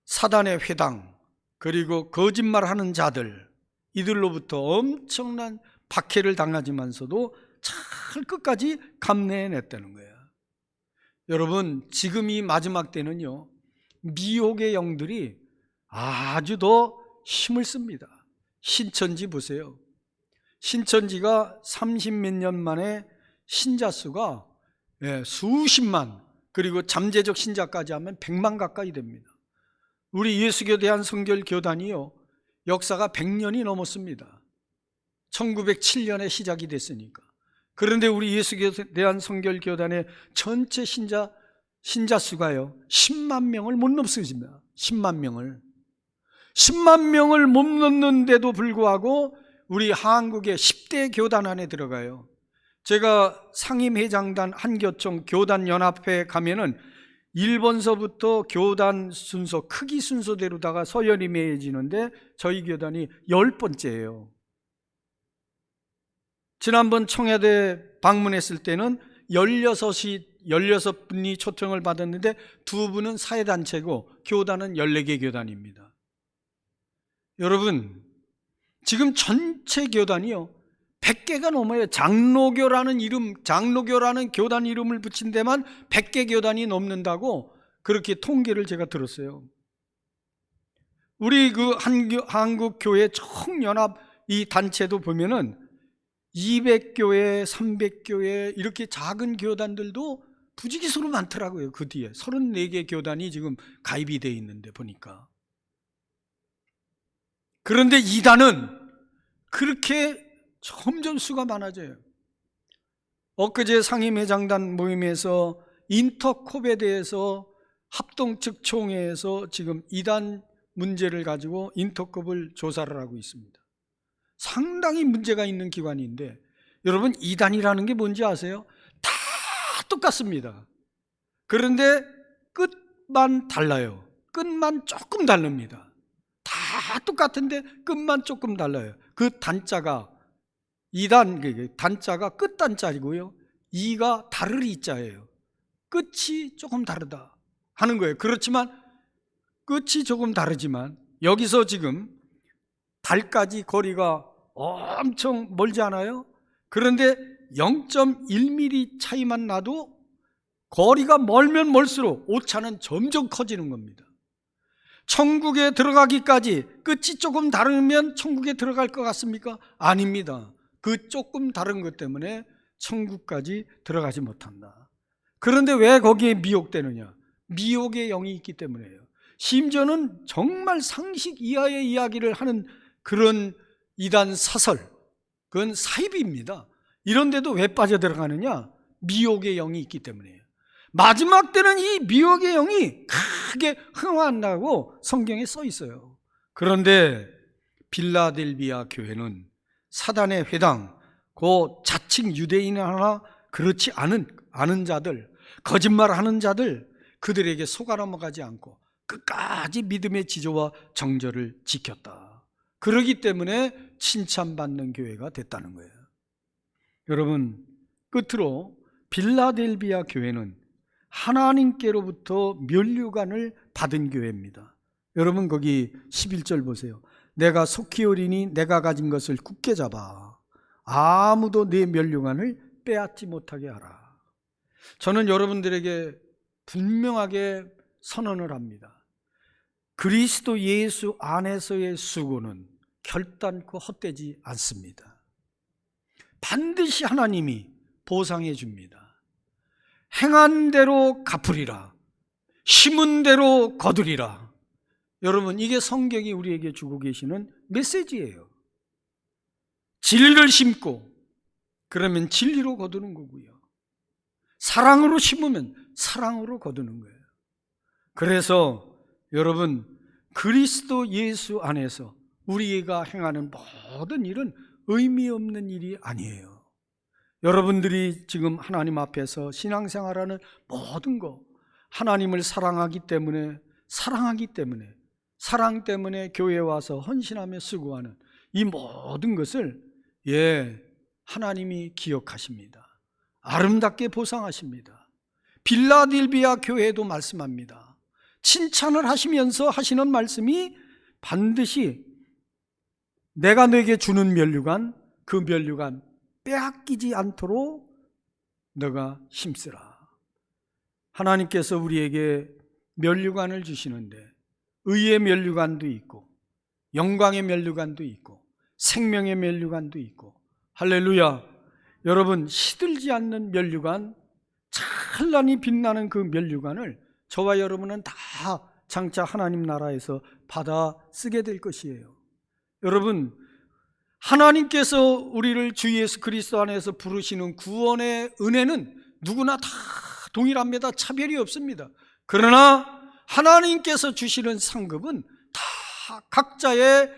사단의 회당, 그리고 거짓말하는 자들, 이들로부터 엄청난 박해를 당하지만서도 잘 끝까지 감내해냈다는 거예요. 여러분, 지금 이 마지막 때는요, 미혹의 영들이 아주 더 힘을 씁니다. 신천지 보세요. 신천지가 30몇 년 만에 신자 수가 수십만, 그리고 잠재적 신자까지 하면 100만 가까이 됩니다. 우리 예수교 대한성결교단이요, 역사가 100년이 넘었습니다. 1907년에 시작이 됐으니까. 그런데 우리 예수교 대한성결교단의 전체 신자 수가요 10만 명을 못 넘습니다. 10만 명을 못 넘는데도 불구하고 우리 한국의 10대 교단 안에 들어가요. 제가 상임회장단 한교총 교단연합회에 가면은 1번서부터 교단 순서, 크기 순서대로다가 서열이 매해지는데 저희 교단이 10번째예요. 지난번 청와대 방문했을 때는 16분이 초청을 받았는데 2분은 사회단체고 교단은 14개 교단입니다. 여러분, 지금 전체 교단이요 100개가 넘어요. 장로교라는 교단 이름을 붙인 데만 100개 교단이 넘는다고 그렇게 통계를 제가 들었어요. 우리 그 한국교회 총연합 이 단체도 보면은 200교회, 300교회 이렇게 작은 교단들도 부지기수로 많더라고요. 그 뒤에 34개 교단이 지금 가입이 되어 있는데 보니까. 그런데 이단은 그렇게 점점 수가 많아져요. 엊그제 상임회장단 모임에서 인터콥에 대해서 합동 측 총회에서 지금 이단 문제를 가지고 인터콥을 조사를 하고 있습니다. 상당히 문제가 있는 기관인데, 여러분 이단이라는 게 뭔지 아세요? 다 똑같습니다. 그런데 끝만 달라요. 끝만 조금 다릅니다. 다 똑같은데 끝만 조금 달라요. 그 단자가 이단, 단자가 끝단자이고요, 이가 다를 이자예요. 끝이 조금 다르다 하는 거예요. 그렇지만 끝이 조금 다르지만 여기서 지금 달까지 거리가 엄청 멀지 않아요? 그런데 0.1mm 차이만 나도 거리가 멀면 멀수록 오차는 점점 커지는 겁니다. 천국에 들어가기까지 끝이 조금 다르면 천국에 들어갈 것 같습니까? 아닙니다. 그 조금 다른 것 때문에 천국까지 들어가지 못한다. 그런데 왜 거기에 미혹되느냐? 미혹의 영이 있기 때문이에요. 심지어는 정말 상식 이하의 이야기를 하는 그런 이단 사설, 그건 사입입니다. 이런데도 왜 빠져들어가느냐? 미혹의 영이 있기 때문이에요. 마지막 때는 이 미혹의 영이 크게 흥한다고 성경에 써 있어요. 그런데 빌라델비아 교회는 사단의 회당, 그 자칭 유대인 하나 그렇지 않은 자들, 거짓말하는 자들, 그들에게 속아 넘어가지 않고 끝까지 믿음의 지조와 정절을 지켰다. 그러기 때문에 칭찬받는 교회가 됐다는 거예요. 여러분, 끝으로 빌라델비아 교회는 하나님께로부터 면류관을 받은 교회입니다. 여러분 거기 11절 보세요. 내가 속히 오리니 내가 가진 것을 굳게 잡아 아무도 내 면류관을 빼앗지 못하게 하라. 저는 여러분들에게 분명하게 선언을 합니다. 그리스도 예수 안에서의 수고는 결단코 헛되지 않습니다. 반드시 하나님이 보상해 줍니다. 행한 대로 갚으리라, 심은 대로 거두리라. 여러분, 이게 성경이 우리에게 주고 계시는 메시지예요. 진리를 심고 그러면 진리로 거두는 거고요, 사랑으로 심으면 사랑으로 거두는 거예요. 그래서 여러분, 그리스도 예수 안에서 우리가 행하는 모든 일은 의미 없는 일이 아니에요. 여러분들이 지금 하나님 앞에서 신앙생활하는 모든 거, 하나님을 사랑하기 때문에, 사랑 때문에 교회에 와서 헌신하며 수고하는 이 모든 것을 하나님이 기억하십니다. 아름답게 보상하십니다. 빌라델비아 교회도 말씀합니다. 칭찬을 하시면서 하시는 말씀이 반드시 내가 너에게 주는 면류관, 그 면류관 빼앗기지 않도록 너가 힘쓰라. 하나님께서 우리에게 면류관을 주시는데 의의 면류관도 있고 영광의 면류관도 있고 생명의 면류관도 있고, 할렐루야. 여러분, 시들지 않는 면류관, 찬란히 빛나는 그 면류관을 저와 여러분은 다 장차 하나님 나라에서 받아 쓰게 될 것이에요. 여러분, 하나님께서 우리를 주 예수 그리스도 안에서 부르시는 구원의 은혜는 누구나 다 동일합니다. 차별이 없습니다. 그러나 하나님께서 주시는 상급은 다 각자의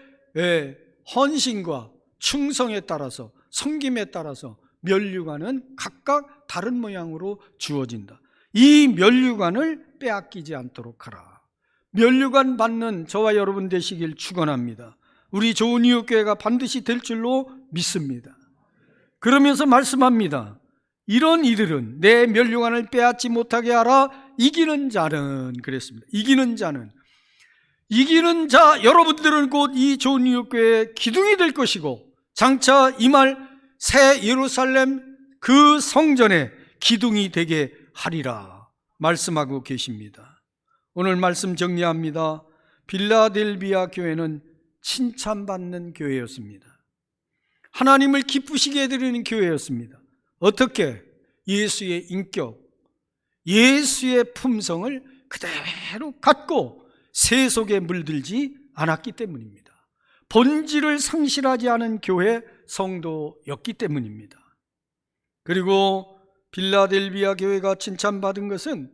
헌신과 충성에 따라서, 섬김에 따라서 면류관은 각각 다른 모양으로 주어진다. 이 면류관을 빼앗기지 않도록 하라. 면류관 받는 저와 여러분 되시길 축원합니다. 우리 좋은 이웃 교회가 반드시 될 줄로 믿습니다. 그러면서 말씀합니다. 이런 이들은 내 면류관을 빼앗지 못하게 하라. 이기는 자는, 그랬습니다. 이기는 자, 여러분들은 곧 이 좋은 이웃 교회의 기둥이 될 것이고 장차 이 말 새 예루살렘 그 성전의 기둥이 되게 하리라 말씀하고 계십니다. 오늘 말씀 정리합니다. 빌라델비아 교회는 칭찬받는 교회였습니다. 하나님을 기쁘시게 해드리는 교회였습니다. 어떻게? 예수의 인격, 예수의 품성을 그대로 갖고 세속에 물들지 않았기 때문입니다. 본질을 상실하지 않은 교회 성도였기 때문입니다. 그리고 빌라델비아 교회가 칭찬받은 것은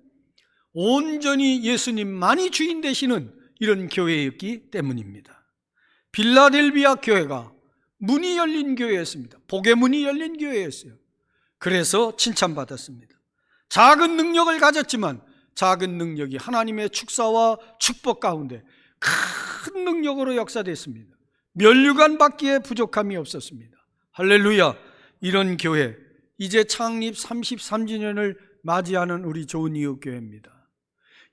온전히 예수님만이 주인 되시는 이런 교회였기 때문입니다. 빌라델비아 교회가 문이 열린 교회였습니다. 복의 문이 열린 교회였어요. 그래서 칭찬받았습니다. 작은 능력을 가졌지만 작은 능력이 하나님의 축사와 축복 가운데 큰 능력으로 역사됐습니다. 면류관 받기에 부족함이 없었습니다. 할렐루야. 이런 교회, 이제 창립 33주년을 맞이하는 우리 좋은 이웃 교회입니다.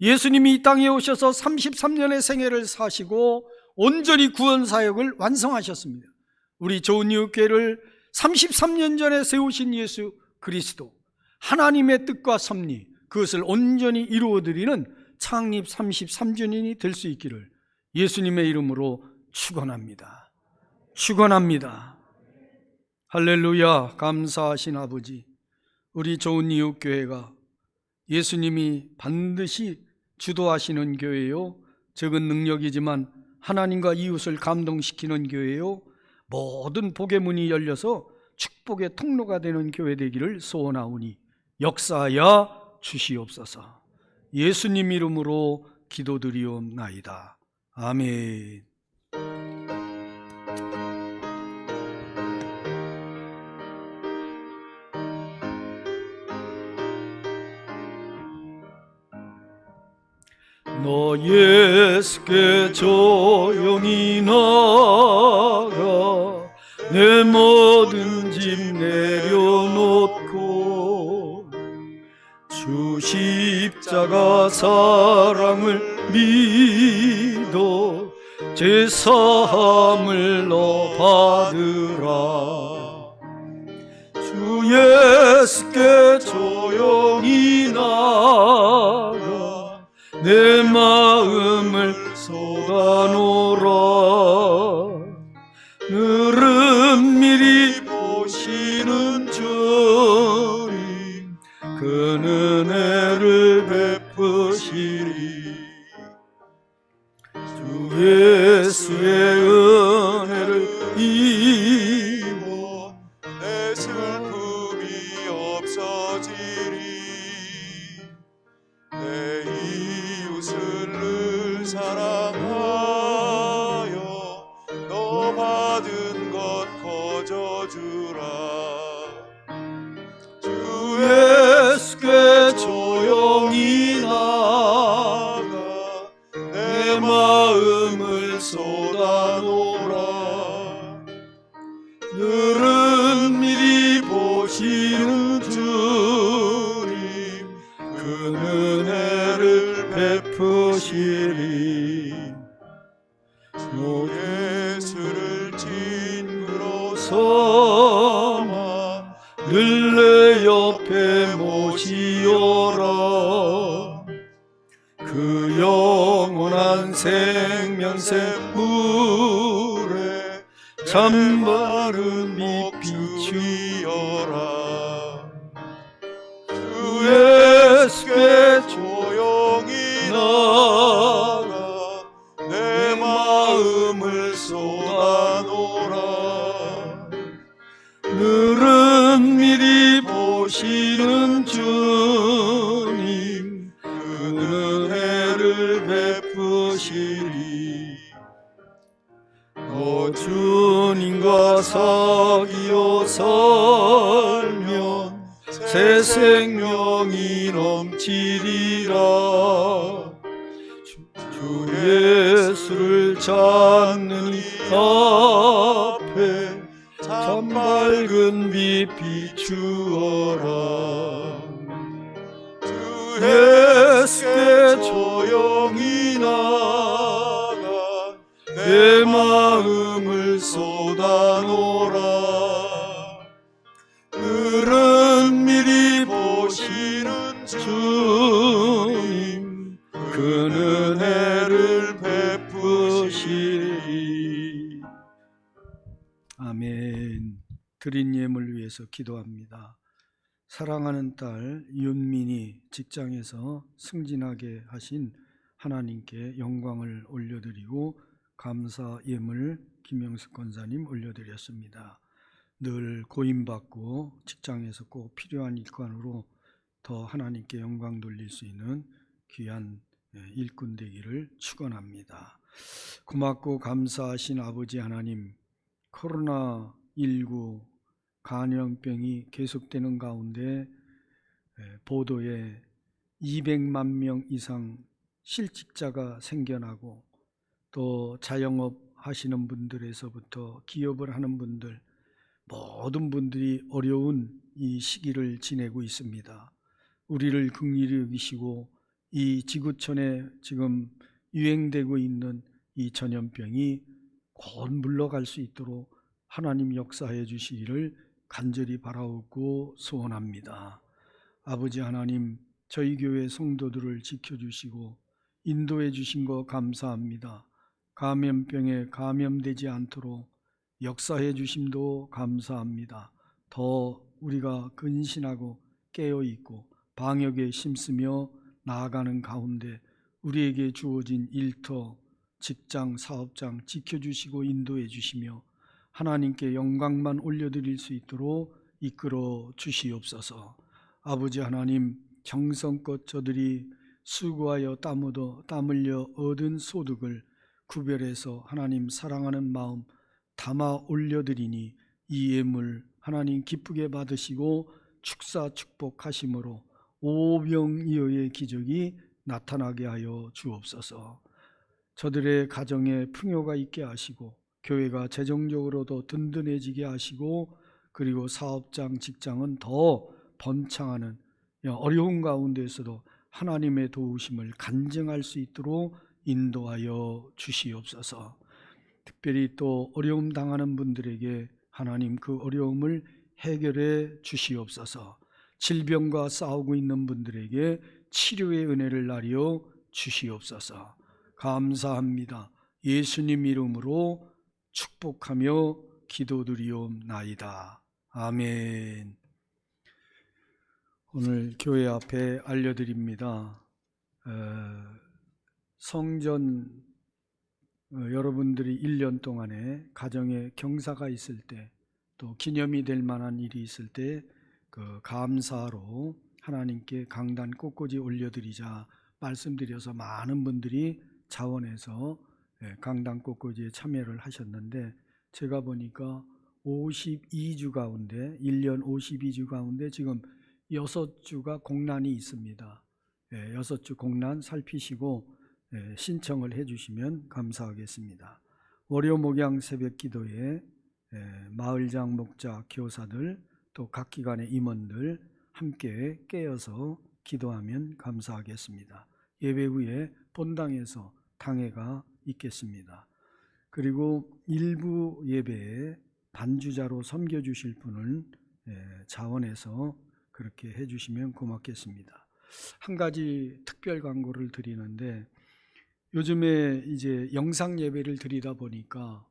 예수님이 이 땅에 오셔서 33년의 생애를 사시고 온전히 구원 사역을 완성하셨습니다. 우리 좋은 이웃 교회를 33년 전에 세우신 예수 그리스도, 하나님의 뜻과 섭리, 그것을 온전히 이루어드리는 창립 33주년이 될 수 있기를 예수님의 이름으로 축원합니다. 축원합니다. 할렐루야. 감사하신 아버지, 우리 좋은 이웃 교회가 예수님이 반드시 주도하시는 교회요, 적은 능력이지만 하나님과 이웃을 감동시키는 교회요, 모든 복의 문이 열려서 축복의 통로가 되는 교회 되기를 소원하오니 역사하여 주시옵소서. 예수님 이름으로 기도드리옵나이다. 아멘. 너 예수께 조용히 나가 내 모든 짐 내려놓고 주 십자가 사랑을 믿어 제사함을 너 받으라. 주 예수께 조용히 나가 내 마음을 쏟아놓으라. 늘은 미리 보시는 주님 그 은혜를 베푸시리. 주 예수의 은혜를 입어 내 슬픔이 없어지리. 내 이웃을 늘 사랑하여 너 받은 것 거저주라. 주 예수께 조용히 나가 내 마음을 쏟아놓으라. 늘은 미리 보시는 주님 그 은혜를 베푸시리. 주 예수를 친구로 삼아 늘 내 옆에 모시오라. 그 영원한 생명새 물에 참바른 빛 비추어라. 주 예수께 조용히 나가 내 마음을 쏟아놓으라. 늘은 미리 보시는 주님 그 은혜를 베푸시리. 너 주님과 사귀어 살면 새 생명이 넘치리라. 주 예수를 찾는 이 앞에 참 밝은 빛 비추어라. 주 예수께 조용히 나가 내 마음을 쏟아놓으라. 늘은 미리 보시는 주님 그 은혜를 베푸시리. 아멘. 드린 예물 위해서 기도합니다. 사랑하는 딸 윤민이 직장에서 승진하게 하신 하나님께 영광을 올려드리고 감사 예물 김영숙 권사님 올려드렸습니다. 늘 고임받고 직장에서 꼭 필요한 일꾼으로 더 하나님께 영광 돌릴 수 있는 귀한 일꾼 되기를 축원합니다. 고맙고 감사하신 아버지 하나님, 코로나19 감염병이 계속되는 가운데 보도에 200만 명 이상 실직자가 생겨나고 또 자영업 하시는 분들에서부터 기업을 하는 분들, 모든 분들이 어려운 이 시기를 지내고 있습니다. 우리를 긍휼히 여기시고 이 지구촌에 지금 유행되고 있는 이 전염병이 곧 물러갈 수 있도록 하나님 역사해 주시기를 간절히 바라옵고 소원합니다. 아버지 하나님, 저희 교회 성도들을 지켜주시고 인도해 주신 거 감사합니다. 감염병에 감염되지 않도록 역사해 주심도 감사합니다. 더 우리가 근신하고 깨어있고 방역에 힘쓰며 나아가는 가운데 우리에게 주어진 일터, 직장, 사업장 지켜주시고 인도해 주시며 하나님께 영광만 올려드릴 수 있도록 이끌어 주시옵소서. 아버지 하나님, 정성껏 저들이 수고하여 땀 흘려 얻은 소득을 구별해서 하나님 사랑하는 마음 담아 올려드리니 이 예물 하나님 기쁘게 받으시고 축사 축복하심으로 오병이어의 기적이 나타나게 하여 주옵소서. 저들의 가정에 풍요가 있게 하시고 교회가 재정적으로도 든든해지게 하시고 그리고 사업장, 직장은 더 번창하는 어려운 가운데서도 하나님의 도우심을 간증할 수 있도록 인도하여 주시옵소서. 특별히 또 어려움 당하는 분들에게 하나님 그 어려움을 해결해 주시옵소서. 질병과 싸우고 있는 분들에게 치료의 은혜를 나려 주시옵소서. 감사합니다. 예수님 이름으로 축복하며 기도드리옵나이다. 아멘. 오늘 교회 앞에 알려드립니다. 성전 여러분들이 1년 동안에 가정에 경사가 있을 때 또 기념이 될 만한 일이 있을 때 그 감사로 하나님께 강단 꽃꽂이 올려드리자 말씀드려서 많은 분들이 자원해서 강단 꽃꽂이에 참여를 하셨는데 제가 보니까 52주 가운데 1년 52주 가운데 지금 6주가 공란이 있습니다. 6주 공란 살피시고 신청을 해주시면 감사하겠습니다. 월요 목양 새벽 기도에 마을장, 목자, 교사들 또 각 기관의 임원들 함께 깨어서 기도하면 감사하겠습니다. 예배 후에 본당에서 당회가 있겠습니다. 그리고 일부 예배에 반주자로 섬겨주실 분을 자원해서 그렇게 해주시면 고맙겠습니다. 한 가지 특별 광고를 드리는데 요즘에 이제 영상 예배를 드리다 보니까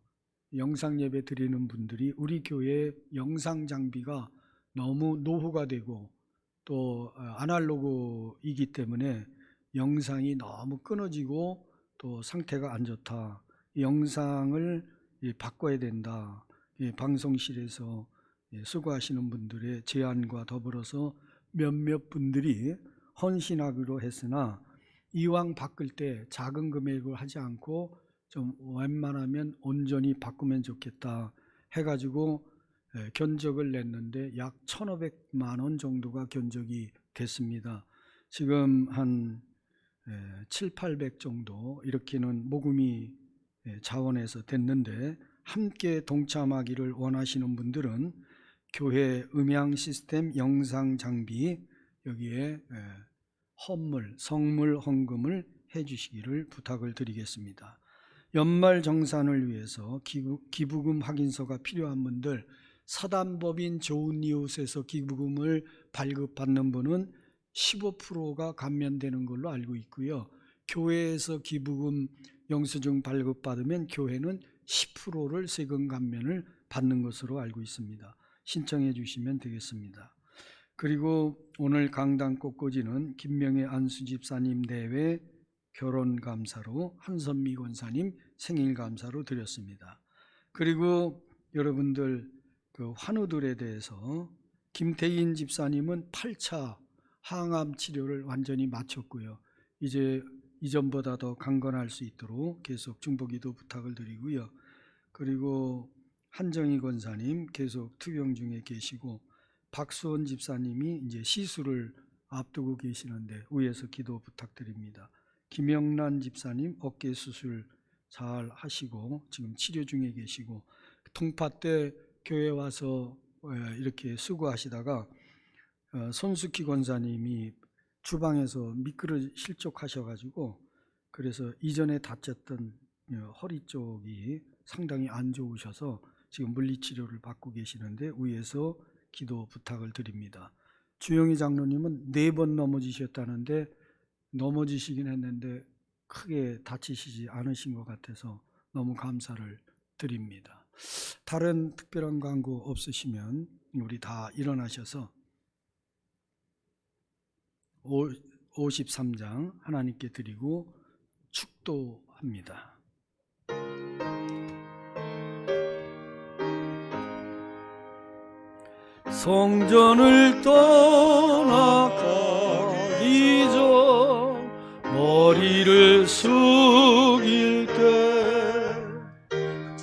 영상 예배 드리는 분들이 우리 교회 영상 장비가 너무 노후가 되고 또 아날로그이기 때문에 영상이 너무 끊어지고 또 상태가 안 좋다. 영상을 바꿔야 된다. 방송실에서 수고하시는 분들의 제안과 더불어서 몇몇 분들이 헌신하기로 했으나 이왕 바꿀 때 작은 금액을 하지 않고 좀 웬만하면 온전히 바꾸면 좋겠다 해가지고 견적을 냈는데 약 1,500만 원 정도가 견적이 됐습니다. 지금 한 700-800 정도 이렇게는 모금이 자원해서 됐는데 함께 동참하기를 원하시는 분들은 교회 음향 시스템 영상 장비 여기에 헌물, 성물 헌금을 해주시기를 부탁을 드리겠습니다. 연말 정산을 위해서 기부금 확인서가 필요한 분들 사단법인 좋은 이웃에서 기부금을 발급받는 분은 15%가 감면되는 걸로 알고 있고요. 교회에서 기부금 영수증 발급받으면 교회는 10%를 세금 감면을 받는 것으로 알고 있습니다. 신청해 주시면 되겠습니다. 그리고 오늘 강단 꽃꽂이는 김명애 안수집사님 대회 결혼 감사로, 한선미 권사님 생일 감사로 드렸습니다. 그리고 여러분들 그 환우들에 대해서 김태인 집사님은 8차 항암 치료를 완전히 마쳤고요. 이제 이전보다 더 강건할 수 있도록 계속 중보기도 부탁을 드리고요. 그리고 한정희 권사님 계속 투병 중에 계시고, 박수원 집사님이 이제 시술을 앞두고 계시는데 위에서 기도 부탁드립니다. 김영란 집사님 어깨 수술 잘 하시고 지금 치료 중에 계시고, 통파 때 교회 와서 이렇게 수고하시다가 손숙희 권사님이 주방에서 미끄러 실족하셔가지고, 그래서 이전에 다쳤던 허리 쪽이 상당히 안 좋으셔서 지금 물리치료를 받고 계시는데 위에서 기도 부탁을 드립니다. 주영희 장로님은 4번 넘어지셨다는데 넘어지시긴 했는데 크게 다치시지 않으신 것 같아서 너무 감사를 드립니다. 다른 특별한 광고 없으시면 우리 다 일어나셔서 53장 하나님께 드리고 축도합니다. 성전을 떠나가기 전 머리를 숙일 때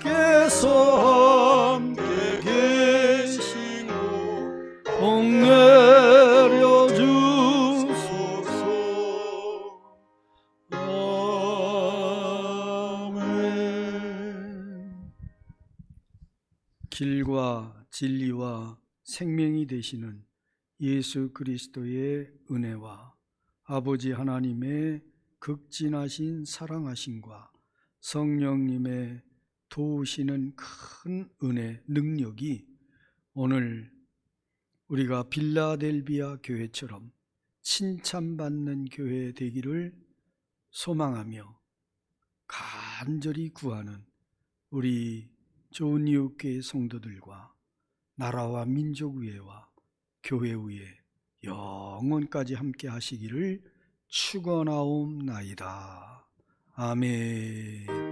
께서 함께 계시고 복 내려 주소서. 아멘. 길과 진리와 생명이 되시는 예수 그리스도의 은혜와 아버지 하나님의 극진하신 사랑하심과 성령님의 도우시는 큰 은혜, 능력이 오늘 우리가 빌라델비아 교회처럼 칭찬받는 교회 되기를 소망하며 간절히 구하는 우리 좋은 이웃교회 성도들과 나라와 민족 위에와 교회 위에 영원까지 함께 하시기를 축원하옵나이다. 아멘.